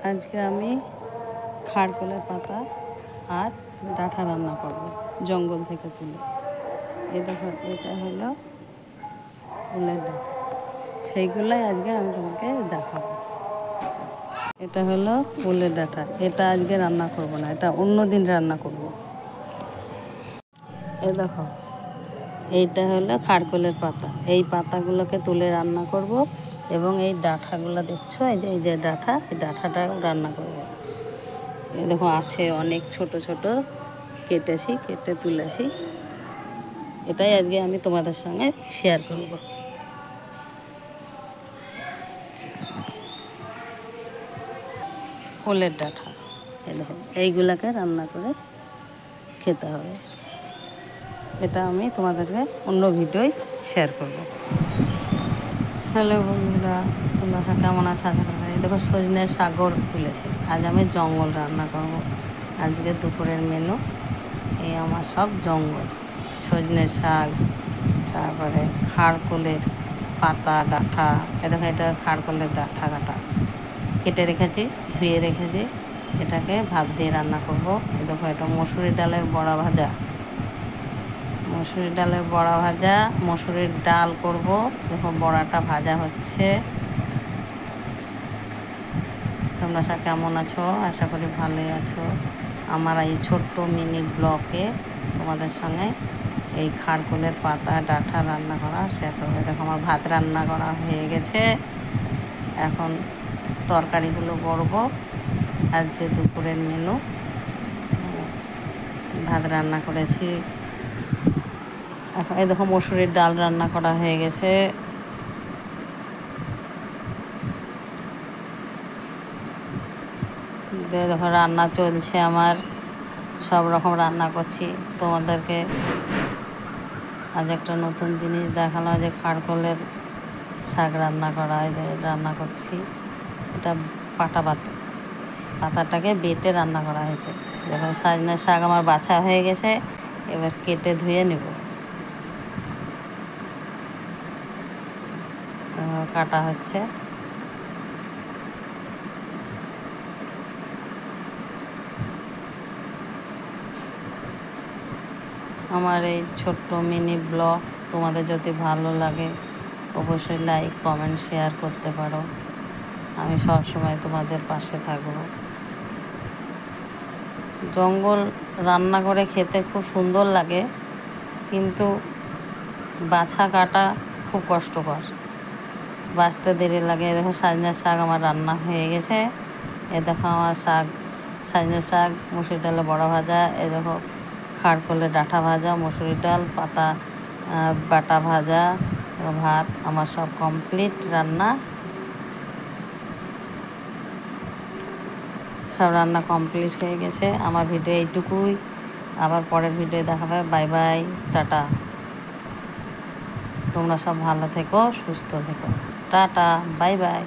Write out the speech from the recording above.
আজকে আমি খাড়কলের পাতা আর ডাঁটা রান্না করব জঙ্গল থেকে তুলে। এই দেখো, এটা হলো উলের ডাঁটা, সেইগুলাই আজকে আমি তোমাকে দেখাবো। এটা হলো উলের ডাঁটা, এটা আজকে রান্না করব না, এটা অন্য দিন রান্না করব। এই দেখো, এইটা হলো খাড়কলের পাতা, এই পাতাগুলোকে তুলে রান্না করব এবং এই ডাঁটাগুলো দেখছো, এই যে ডাঁটা, এই ডাঁটাটাও রান্না করব। এই দেখো, আছে অনেক ছোট ছোট, কেটে তুলেছি। এটাই আজকে আমি তোমাদের সঙ্গে শেয়ার করব। ওলের ডাঁটা, এই দেখো, এইগুলাকে রান্না করে খেতে হবে। এটা আমি তোমাদেরকে অন্য ভিডিওয় শেয়ার করব। হ্যালো বন্ধুরা, তোমরা সব কেমন আছো? আশা করি। এই দেখো, সজনের শাকও তুলেছি। আজ আমি জঙ্গল রান্না করব। আজকে দুপুরের মেনু এই আমার সব জঙ্গল, সজনের শাক, তারপরে খাড়কলের পাতা, ডাঁটা। এ দেখো, এটা খাড়কলের ডাঁটা কাটা কেটে রেখেছি, ধুয়ে রেখেছি। এটাকে ভাত দিয়ে রান্না করব। এ দেখো, এটা মসুরি ডালের বড়া ভাজা, মসুরির ডালের বড়া ভাজা, মসুরির ডাল করব। দেখো, বড়াটা ভাজা হচ্ছে। তোমরা সব কেমন আছো? আশা করি ভালোই আছো। আমার এই ছোট্ট মিনি ব্লকে তোমাদের সঙ্গে এই খাড়কলের পাতা ডাঁটা রান্না করা শেয়ার করবো। দেখো, আমার ভাত রান্না করা হয়ে গেছে, এখন তরকারিগুলো করব। আজকে দুপুরের মেনু ভাত রান্না করেছি। এখন এই দেখো, মসুরির ডাল রান্না করা হয়ে গেছে। দেখো, রান্না চলছে আমার, সব রকম রান্না করছি। তোমাদেরকে আজ একটা নতুন জিনিস দেখালাম, যে খাড়কলের শাক রান্না করা, রান্না করছি। এটা পাতাটাকে বেটে রান্না করা হয়েছে। দেখো, সজনের শাক আমার বাছা হয়ে গেছে, এবার কেটে ধুয়ে নেব। কাটা হচ্ছে। আমার এই ছোট্ট মিনি ব্লগ তোমাদের যদি ভালো লাগে, অবশ্যই লাইক, কমেন্ট, শেয়ার করতে পারো। আমি সবসময় তোমাদের পাশে থাকবো। জঙ্গল রান্না করে খেতে খুব সুন্দর লাগে, কিন্তু বাছা কাটা খুব কষ্টকর, বাছতে দেরি লাগে। দেখো, সজনের শাক আমার রান্না হয়ে গেছে। এ দেখো, আমার শাক, সজনের শাক, মুসুরি ডালে বড়া ভাজা। এ দেখো, খাড়কলের ডাঁটা ভাজা, মুসুরি ডাল, পাতা বাটা ভাজা, ভাত। আমার সব কমপ্লিট রান্না, সব রান্না কমপ্লিট হয়ে গেছে। আমার ভিডিও এইটুকুই, আবার পরের ভিডিও দেখাবে। Bye bye, tata. তোমরা সব ভালো থেকো, সুস্থ থেকো। Tata, bye bye.